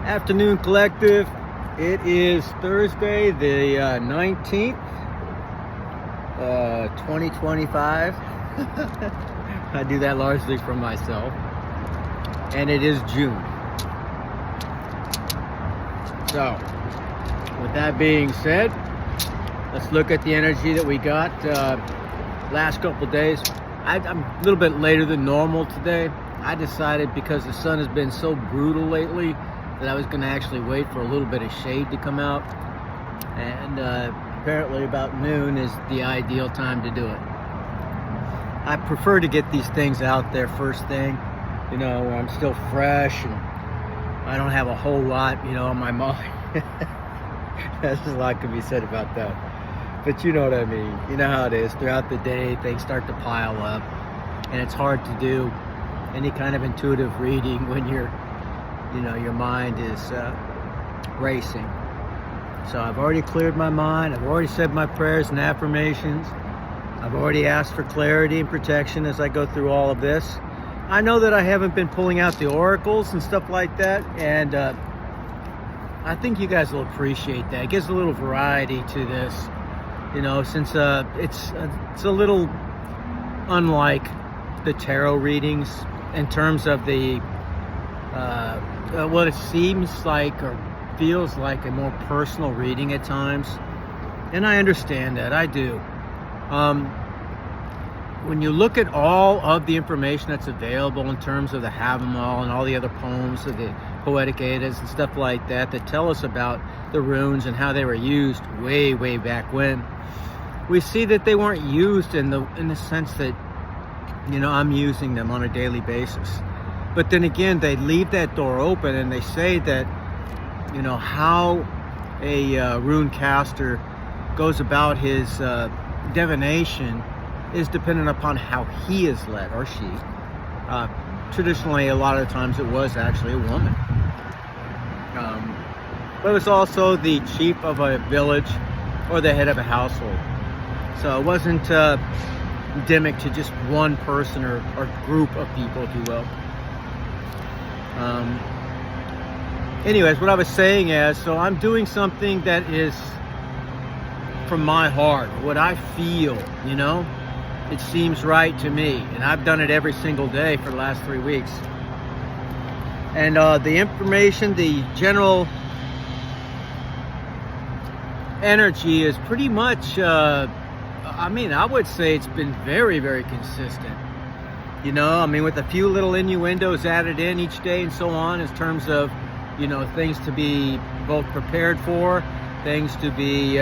Afternoon Collective. It is Thursday, the 19th, 2025. I do that largely for myself. And it is June. So, with that being said, let's look at the energy that we got last couple days. I'm a little bit later than normal today. I decided, because the sun has been so brutal lately, that I was going to actually wait for a little bit of shade to come out. And apparently about noon is the ideal time to do it. I prefer to get these things out there first thing, you know, where I'm still fresh and I don't have a whole lot, you know, on my mind. There's a lot can be said about that. But you know what I mean. You know how it is. Throughout the day, things start to pile up. And it's hard to do any kind of intuitive reading when you're, you know, your mind is racing. So I've already cleared my mind. I've already said my prayers and affirmations. I've already asked for clarity and protection as I go through all of this. I know that I haven't been pulling out the oracles and stuff like that, and I think you guys will appreciate that. It gives a little variety to this, you know, since it's a little unlike the tarot readings in terms of the what it seems like or feels like a more personal reading at times. And I understand that, I do. When you look at all of the information that's available in terms of the Havamal and all the other poems of the Poetic Eddas and stuff like that tell us about the runes and how they were used way back when, we see that they weren't used in the sense that, you know, I'm using them on a daily basis. But then again, they leave that door open and they say that, you know, how a rune caster goes about his divination is dependent upon how he is led, or she. Traditionally, a lot of times it was actually a woman. But it was also the chief of a village or the head of a household. So it wasn't endemic to just one person or group of people, if you will. Anyways, what I was saying is, so I'm doing something that is from my heart, what I feel, you know? It seems right to me, and I've done it every single day for the last 3 weeks. And the information, the general energy is pretty much, I mean, I would say it's been very consistent. You know, I mean, with a few little innuendos added in each day and so on, in terms of, you know, things to be both prepared for, things to be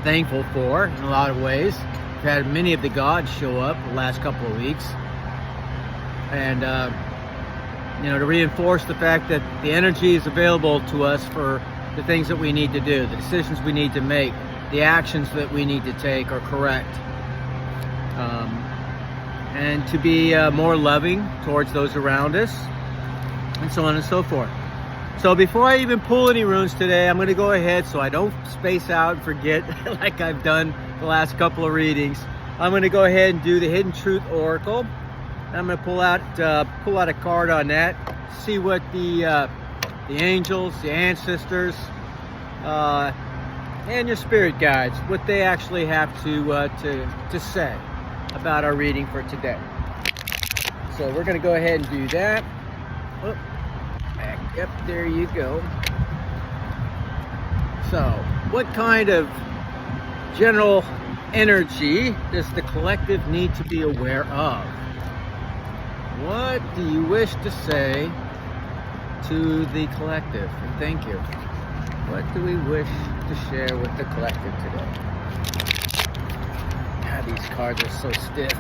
thankful for in a lot of ways. We've had many of the gods show up the last couple of weeks. And, you know, to reinforce the fact that the energy is available to us for the things that we need to do, the decisions we need to make, the actions that we need to take or correct. And to be more loving towards those around us, and so on and so forth. So before I even pull any runes today, I'm going to go ahead, so I don't space out and forget like I've done the last couple of readings. I'm going to go ahead and do the Hidden Truth Oracle. I'm going to pull out a card on that, see what the angels, the ancestors, and your spirit guides, what they actually have to say about our reading for today. So we're going to go ahead and do that. Oh, back up, there you go. So, what kind of general energy does the collective need to be aware of? What do you wish to say to the collective? And thank you. What do we wish to share with the collective today? God, these cards are so stiff.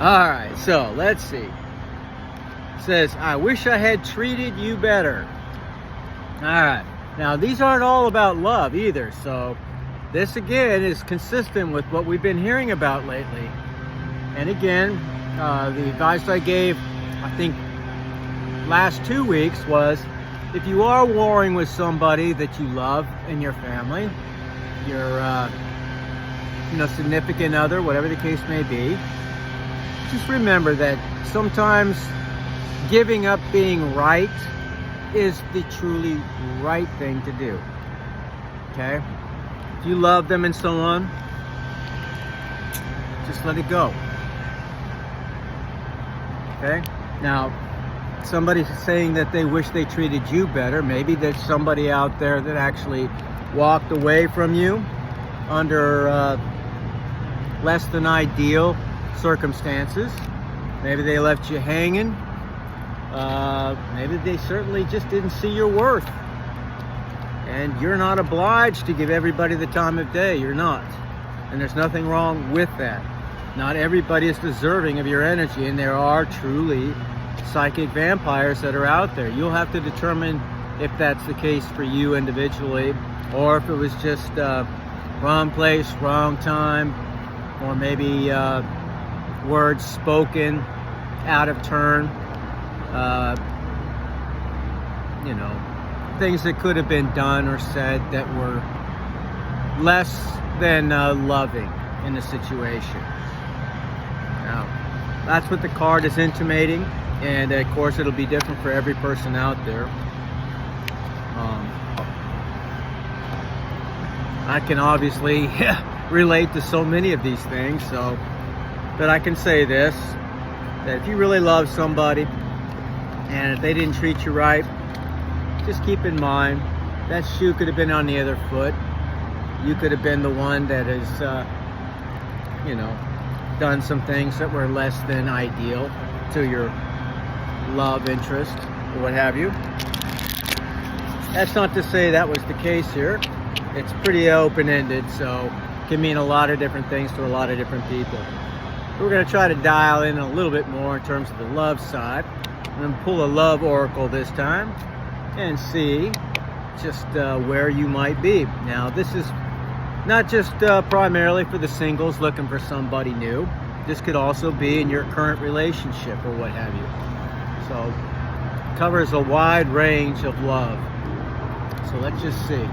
Alright, so let's see. It says, I wish I had treated you better. Alright, now these aren't all about love either, so this again is consistent with what we've been hearing about lately. And again, the advice I gave, I think, last 2 weeks was, if you are warring with somebody that you love in your family, your you know, significant other, whatever the case may be, just remember that sometimes giving up being right is the truly right thing to do. Okay? If you love them and so on, just let it go. Okay? Now, somebody's saying that they wish they treated you better. Maybe there's somebody out there that actually walked away from you under less than ideal circumstances. Maybe they left you hanging. Maybe they certainly just didn't see your worth. And you're not obliged to give everybody the time of day. You're not. And there's nothing wrong with that. Not everybody is deserving of your energy, and there are truly psychic vampires that are out there. You'll have to determine if that's the case for you individually, or if it was just wrong place, wrong time, or maybe words spoken out of turn. You know, things that could have been done or said that were less than loving in the situation. Now, that's what the card is intimating, and of course it'll be different for every person out there. I can obviously relate to so many of these things, so that I can say this, that if you really love somebody and if they didn't treat you right, just keep in mind that shoe could have been on the other foot. You could have been the one that has you know, done some things that were less than ideal to your love interest or what have you. That's not to say that was the case here. It's pretty open-ended, so it can mean a lot of different things to a lot of different people. We're going to try to dial in a little bit more in terms of the love side. I'm going to pull a love oracle this time and see just where you might be. Now, this is not just primarily for the singles looking for somebody new. This could also be in your current relationship or what have you. So, it covers a wide range of love. So let's just see.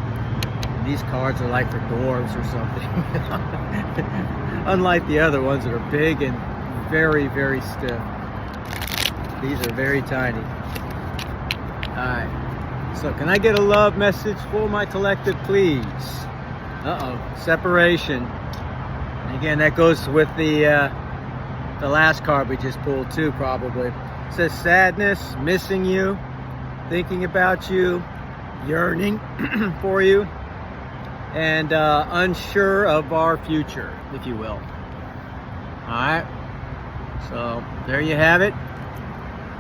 These cards are like for dwarves or something. Unlike the other ones that are big and very, very stiff. These are very tiny. Alright. So can I get a love message for my collective, please? Uh-oh. Separation. And again, that goes with the last card we just pulled too, probably. It says sadness, missing you, thinking about you, yearning for you, and unsure of our future, if you will. Alright, so there you have it.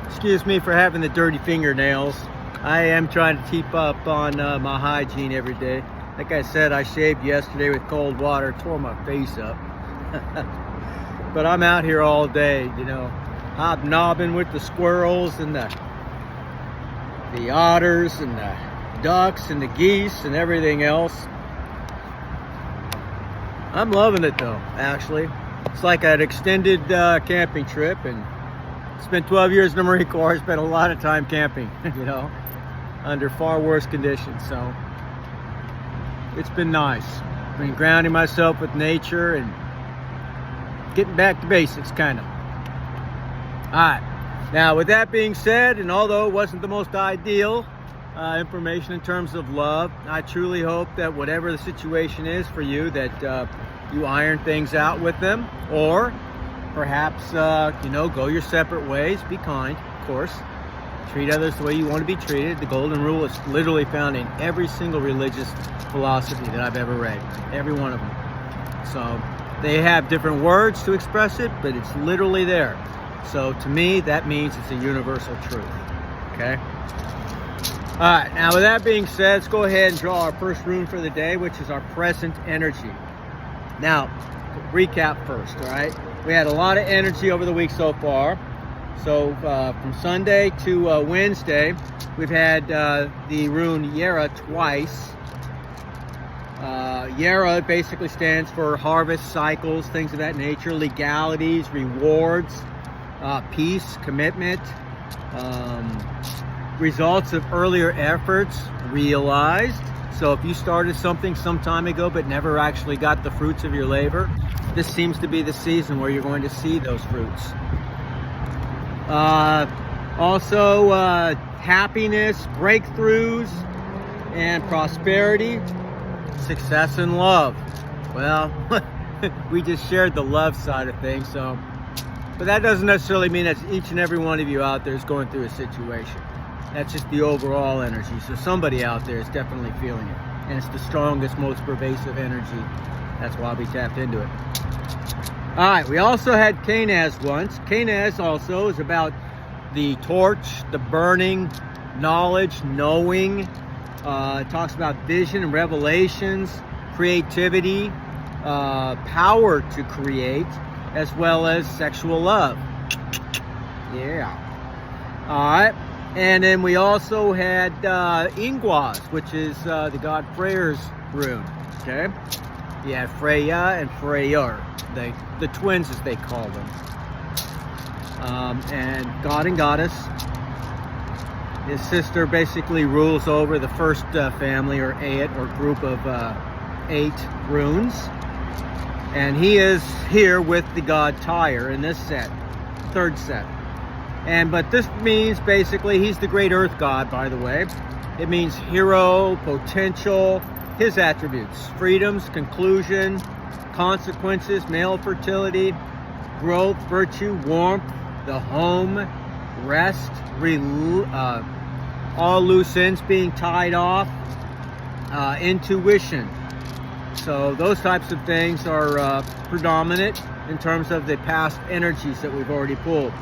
Excuse me for having the dirty fingernails. I am trying to keep up on my hygiene every day. Like I said, I shaved yesterday with cold water, tore my face up. But I'm out here all day, you know, hobnobbing with the squirrels and the otters and the ducks and the geese and everything else. I'm loving it though, actually. It's like an extended camping trip, and spent 12 years in the Marine Corps. I spent a lot of time camping, you know, under far worse conditions. So it's been nice. I've been grounding myself with nature and getting back to basics, kind of. All right. Now, with that being said, and although it wasn't the most ideal information in terms of love, I truly hope that whatever the situation is for you, that you iron things out with them, or perhaps, you know, go your separate ways. Be kind, of course. Treat others the way you want to be treated. The golden rule is literally found in every single religious philosophy that I've ever read. Every one of them. So they have different words to express it, but it's literally there. So to me, that means it's a universal truth. Okay? All right, now with that being said, let's go ahead and draw our first rune for the day, which is our present energy. Now, recap first, all right? We had a lot of energy over the week so far. So from Sunday to Wednesday, we've had the rune Yera twice. Yera basically stands for harvest, cycles, things of that nature, legalities, rewards, peace, commitment, results of earlier efforts realized. So if you started something some time ago but never actually got the fruits of your labor, this seems to be the season where you're going to see those fruits. Also, happiness, breakthroughs, and prosperity, success, and love. Well, we just shared the love side of things, but that doesn't necessarily mean that each and every one of you out there is going through a situation. That's just the overall energy. So somebody out there is definitely feeling it. And it's the strongest, most pervasive energy. That's why we tapped into it. All right, we also had Kenaz once. Kenaz also is about the torch, the burning, knowledge, knowing. It talks about vision and revelations, creativity, power to create, as well as sexual love. Yeah. All right. And then we also had Eihwaz, which is the god Freyr's rune. Okay. You have Freya and Freyr, the twins as they call them. And god and goddess. His sister basically rules over the first family or Ayat or group of 8 runes. And he is here with the god Tyre in this set, third set. But this means basically he's the great earth god, by the way. It means hero, potential, his attributes, freedoms, conclusion, consequences, male fertility, growth, virtue, warmth, the home, rest, all loose ends being tied off, intuition. So those types of things are predominant in terms of the past energies that we've already pulled.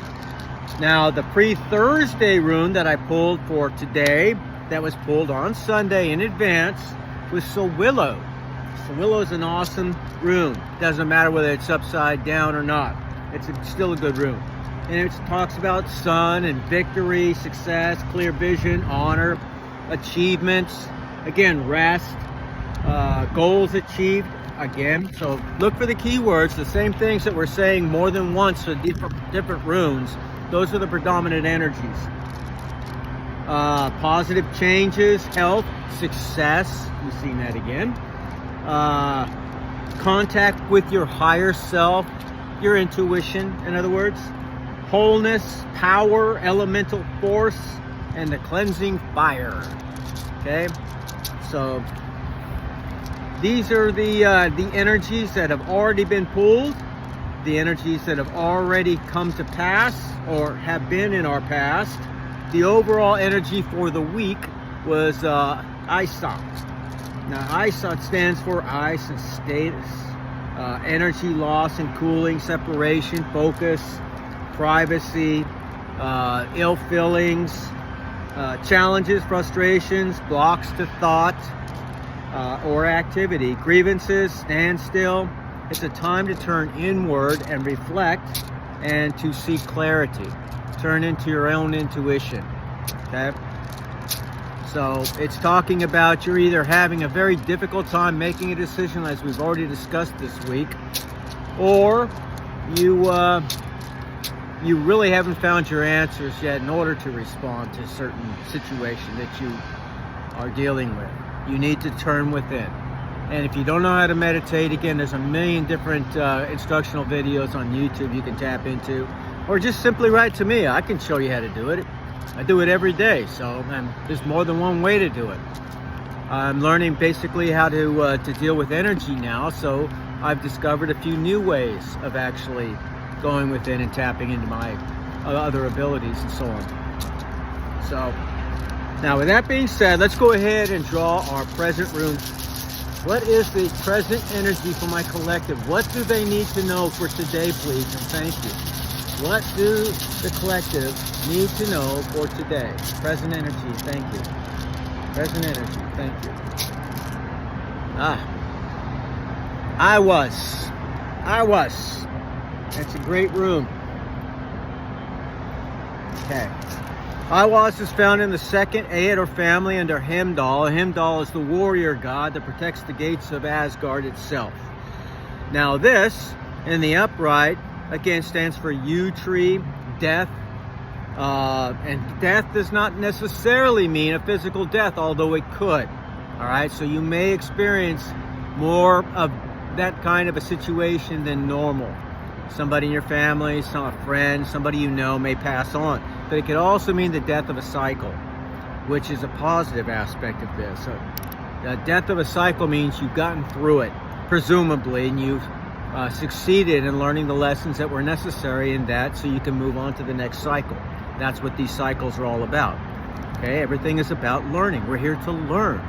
Now, the pre-Thursday rune that I pulled for today, that was pulled on Sunday in advance, was Sowillo. Sowillo is an awesome rune. Doesn't matter whether it's upside down or not. It's still a good rune. And it talks about sun and victory, success, clear vision, honor, achievements, again, rest, goals achieved, again. So look for the keywords, the same things that we're saying more than once for different runes. Those are the predominant energies. Positive changes, health, success. We've seen that again. Contact with your higher self, your intuition, in other words. Wholeness, power, elemental force, and the cleansing fire. Okay? So these are the energies that have already been pulled, the energies that have already come to pass or have been in our past. The overall energy for the week was Eihwaz. Now, Eihwaz stands for ice and status, energy loss and cooling, separation, focus, privacy, ill feelings, challenges, frustrations, blocks to thought or activity, grievances, standstill. It's a time to turn inward and reflect and to seek clarity. Turn into your own intuition. Okay? So it's talking about you're either having a very difficult time making a decision, as we've already discussed this week, or you really haven't found your answers yet in order to respond to a certain situation that you are dealing with. You need to turn within. And if you don't know how to meditate, again, there's a million different instructional videos on YouTube you can tap into, or just simply write to me. I can show you how to do it. I do it every day, so there's more than one way to do it. I'm learning basically how to deal with energy now, so I've discovered a few new ways of actually going within and tapping into my other abilities and so on. So now, with that being said, let's go ahead and draw our present rune. What is the present energy for my collective? What do they need to know for today, please? And thank you. What do the collective need to know for today? Present energy, thank you. Present energy, thank you. Eihwaz. That's a great rune. Okay. Eihwaz is found in the second Ayat or family under Heimdall. Heimdall is the warrior god that protects the gates of Asgard itself. Now this, in the upright, again stands for yew tree, death. And death does not necessarily mean a physical death, although it could. All right, so you may experience more of that kind of a situation than normal. Somebody in your family, a friend, somebody you know may pass on. But it could also mean the death of a cycle. which is a positive aspect of this. So the death of a cycle means you've gotten through it, presumably, and you've succeeded in learning the lessons that were necessary in that, so you can move on to the next cycle. That's what these cycles are all about. Okay, everything is about learning. We're here to learn.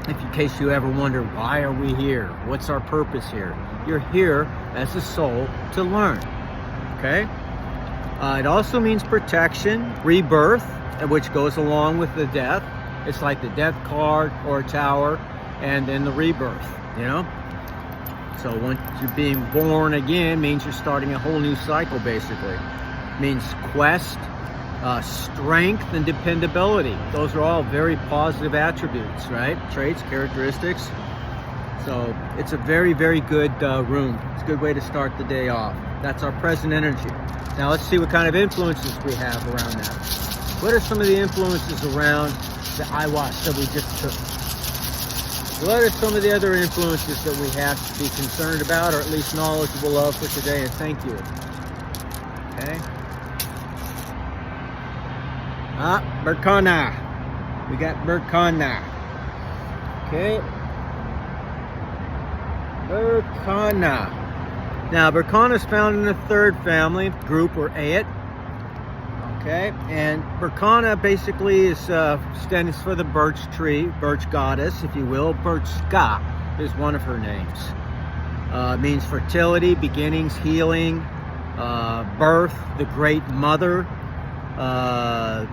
In case you ever wonder, why are we here? What's our purpose here? You're here as a soul to learn. Okay? It also means protection, rebirth, which goes along with the death. It's like the death card or a tower, and then the rebirth, you know? So once you're being born again, means you're starting a whole new cycle, basically. It means quest, strength, and dependability. Those are all very positive attributes, right? Traits, characteristics. So it's a very, very good rune. It's a good way to start the day off. That's our present energy. Now let's see what kind of influences we have around that. What are some of the influences around the Eihwaz that we just took? What are some of the other influences that we have to be concerned about, or at least knowledgeable of for today? And thank you. Okay. Berkana. We got Berkana. Okay. Berkana. Now, Berkana is found in the third family group, or Ayat. Okay, and Berkana basically is stands for the birch tree, birch goddess, if you will. Berkana is one of her names. Means fertility, beginnings, healing, birth, the great mother,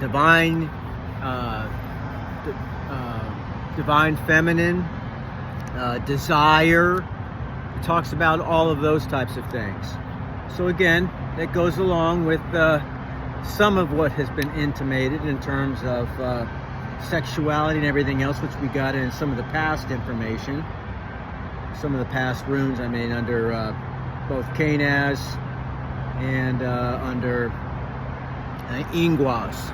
divine, divine feminine, desire. It talks about all of those types of things. So again, that goes along with some of what has been intimated in terms of sexuality and everything else, which we got in some of the past information, some of the past runes, I mean, under both Kenaz and under Eihwaz.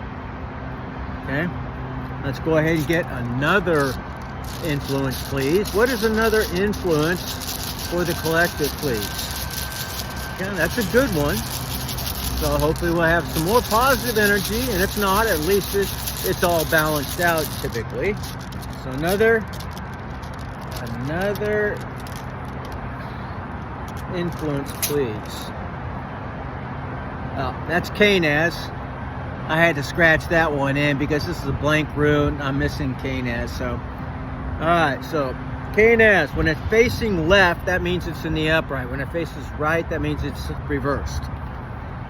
Okay, let's go ahead and get another influence, please. What is another influence for the collective, please? Yeah, that's a good one. So hopefully we'll have some more positive energy, and if not, at least it's all balanced out typically. So another influence, please. Oh, that's Kenaz. I had to scratch that one in because this is a blank rune. I'm missing Kenaz. So, all right. So Kenaz, when it's facing left, that means it's in the upright. When it faces right, that means it's reversed.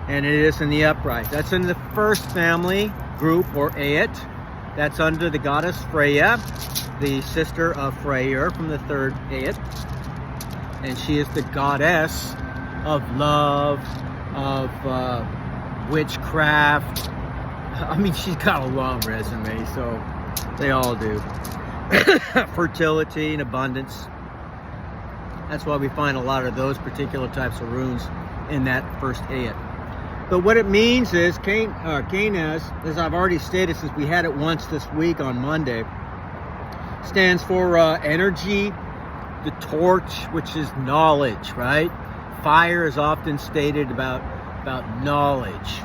And it is in the upright. That's in the first family group, or Ayat. That's under the goddess Freya, the sister of Freyr from the third Ayat. And she is the goddess of love, of witchcraft. I mean, she's got a long resume, so they all do. Fertility and abundance. That's why we find a lot of those particular types of runes in that first Ayat. But what it means is, Kenaz, as I've already stated since we had it once this week on Monday, stands for energy, the torch, which is knowledge, right? Fire is often stated about knowledge,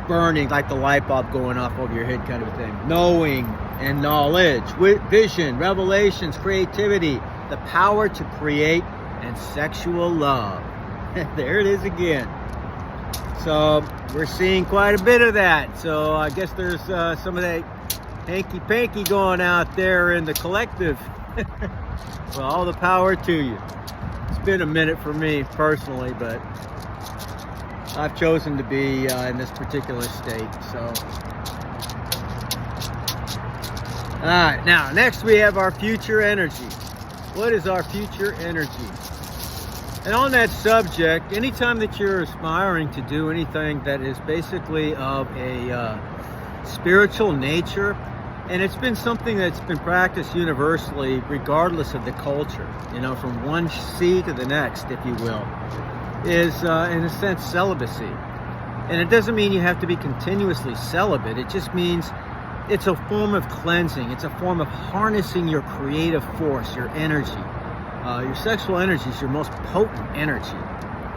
burning, like the light bulb going off over your head kind of a thing. Knowing and knowledge, vision, revelations, creativity, the power to create, and sexual love. There it is again. So we're seeing quite a bit of that. So I guess there's some of that hanky-panky going out there in the collective. Well, all the power to you. It's been a minute for me personally, but I've chosen to be in this particular state. So, all right. Now, next we have our future energy. What is our future energy? And on that subject, anytime that you're aspiring to do anything that is basically of a spiritual nature, and it's been something that's been practiced universally regardless of the culture, you know, from one sea to the next, if you will, is in a sense celibacy. And it doesn't mean you have to be continuously celibate. It just means it's a form of cleansing. It's a form of harnessing your creative force, your energy. Your sexual energy is your most potent energy.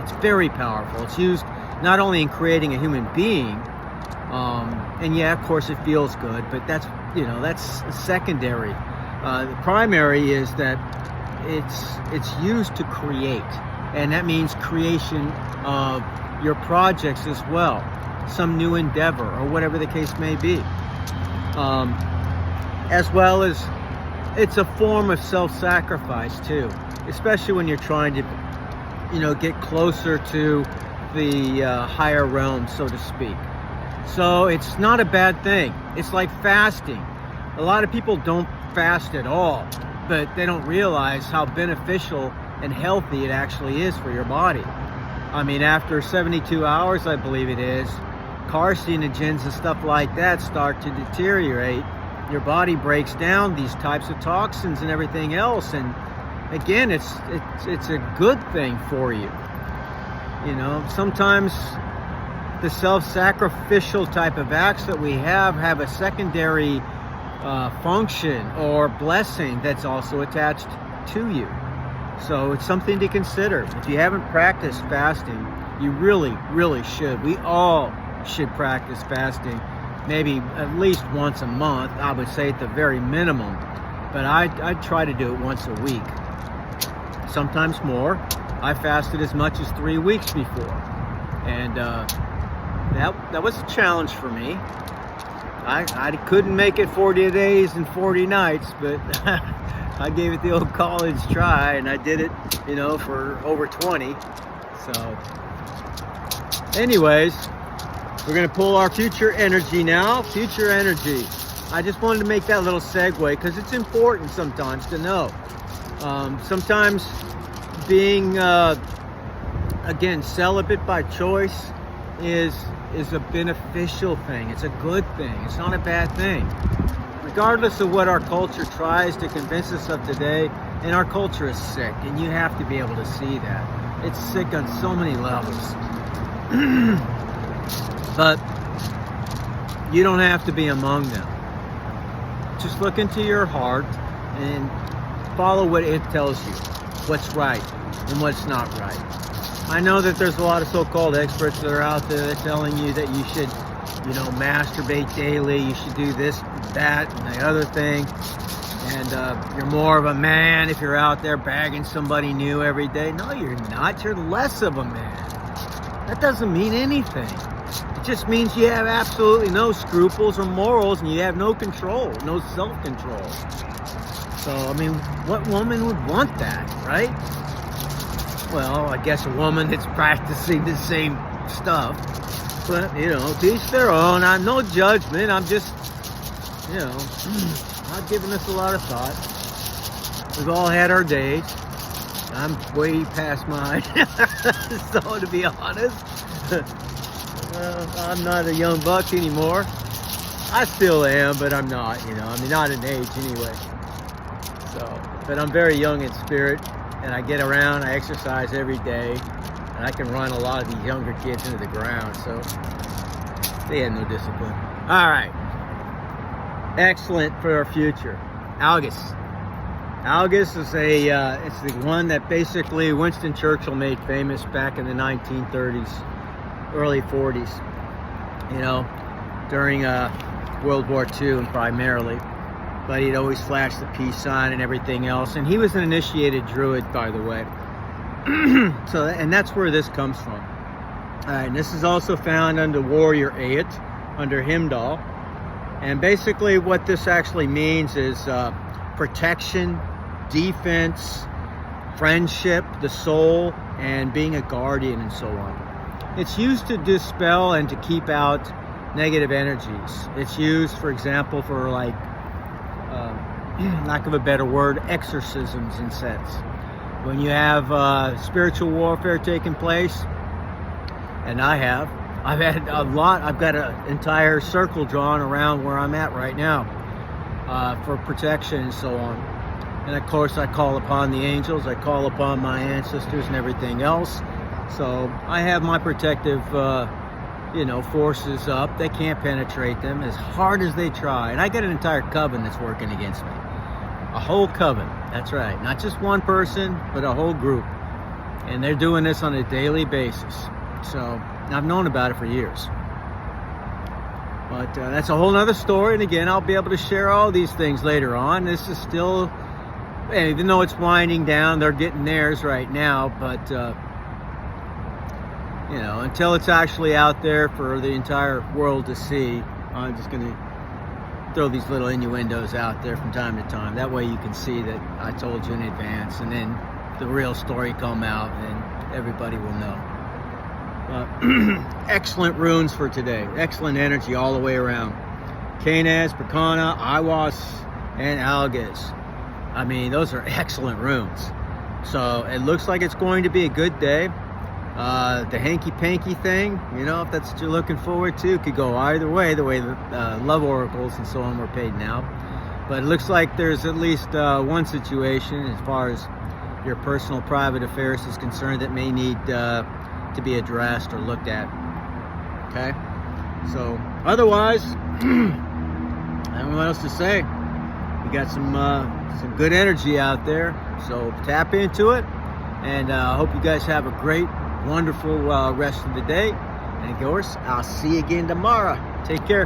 It's very powerful. It's used not only in creating a human being, And yeah, of course it feels good, but that's secondary. The primary is that it's used to create, and that means creation of your projects as well, some new endeavor or whatever the case may be, as well as it's a form of self-sacrifice too, especially when you're trying to get closer to the higher realm, so to speak. So it's not a bad thing. It's like fasting. A lot of people don't fast at all, but they don't realize how beneficial and healthy it actually is for your body. I mean, after 72 hours, I believe it is, carcinogens and stuff like that start to deteriorate. Your body breaks down these types of toxins and everything else, and again, it's a good thing for you. Sometimes the self-sacrificial type of acts that we have a secondary function or blessing that's also attached to you. So it's something to consider. If you haven't practiced fasting, you really, really should. We all should practice fasting, maybe at least once a month. I would say at the very minimum, but I try to do it once a week, sometimes more. I fasted as much as 3 weeks before, and that was a challenge for me. I couldn't make it 40 days and 40 nights, but I gave it the old college try, and I did it, for over 20. So anyways, we're going to pull our future energy now. Future energy. I just wanted to make that little segue because it's important sometimes to know. Sometimes being, again, celibate by choice is a beneficial thing. It's a good thing. It's not a bad thing. Regardless of what our culture tries to convince us of today, and our culture is sick, and you have to be able to see that. It's sick on so many levels. But you don't have to be among them. Just look into your heart and follow what it tells you, what's right and what's not right. I know that there's a lot of so-called experts that are out there that telling you that you should, masturbate daily, you should do this, that, and the other thing, and you're more of a man if you're out there bagging somebody new every day. No, you're not. You're less of a man. That doesn't mean anything. It just means you have absolutely no scruples or morals, and you have no control, no self-control. So, I mean, what woman would want that, right? Well, I guess a woman that's practicing the same stuff. But, to each their own. I'm no judgment. I'm just, not giving this a lot of thought. We've all had our days. I'm way past mine. So, to be honest, I'm not a young buck anymore. I still am, but I'm not, not in age anyway. So, but I'm very young in spirit. And I get around, I exercise every day, and I can run a lot of these younger kids into the ground, so they had no discipline. All right. Excellent for our future. Algiz. Algiz is it's the one that basically Winston Churchill made famous back in the 1930s, early 40s, during World War II primarily. But he'd always flash the peace sign and everything else. And he was an initiated druid, by the way. And that's where this comes from. All right, and this is also found under Warrior 8, under Himdall. And basically what this actually means is protection, defense, friendship, the soul, and being a guardian and so on. It's used to dispel and to keep out negative energies. It's used, for example, for lack of a better word, exorcisms in sense. When you have spiritual warfare taking place, and I've had a lot, I've got an entire circle drawn around where I'm at right now for protection and so on. And of course I call upon the angels, I call upon my ancestors and everything else. So I have my protective forces up. They can't penetrate them as hard as they try. And I got an entire coven that's working against me. A whole coven, that's right. Not just one person, but a whole group. And they're doing this on a daily basis. So I've known about it for years. But that's a whole nother story. And again, I'll be able to share all these things later on. This is still, even though it's winding down, they're getting theirs right now. But, you know, until it's actually out there for the entire world to see, I'm just going to throw these little innuendos out there from time to time. That way you can see that I told you in advance, and then the real story come out and everybody will know. Excellent runes for today. Excellent energy all the way around. Kenaz, Berkana, Eihwaz, and Algiz. I mean, those are excellent runes. So it looks like it's going to be a good day. The hanky-panky thing, you know, if that's what you're looking forward to, could go either way, the way the love oracles and so on were paid now. But it looks like there's at least one situation as far as your personal private affairs is concerned that may need to be addressed or looked at. Okay? So, otherwise, I don't know what else to say. We got some good energy out there, so tap into it. And I hope you guys have a great, wonderful rest of the day. And of course, I'll see you again tomorrow. Take care.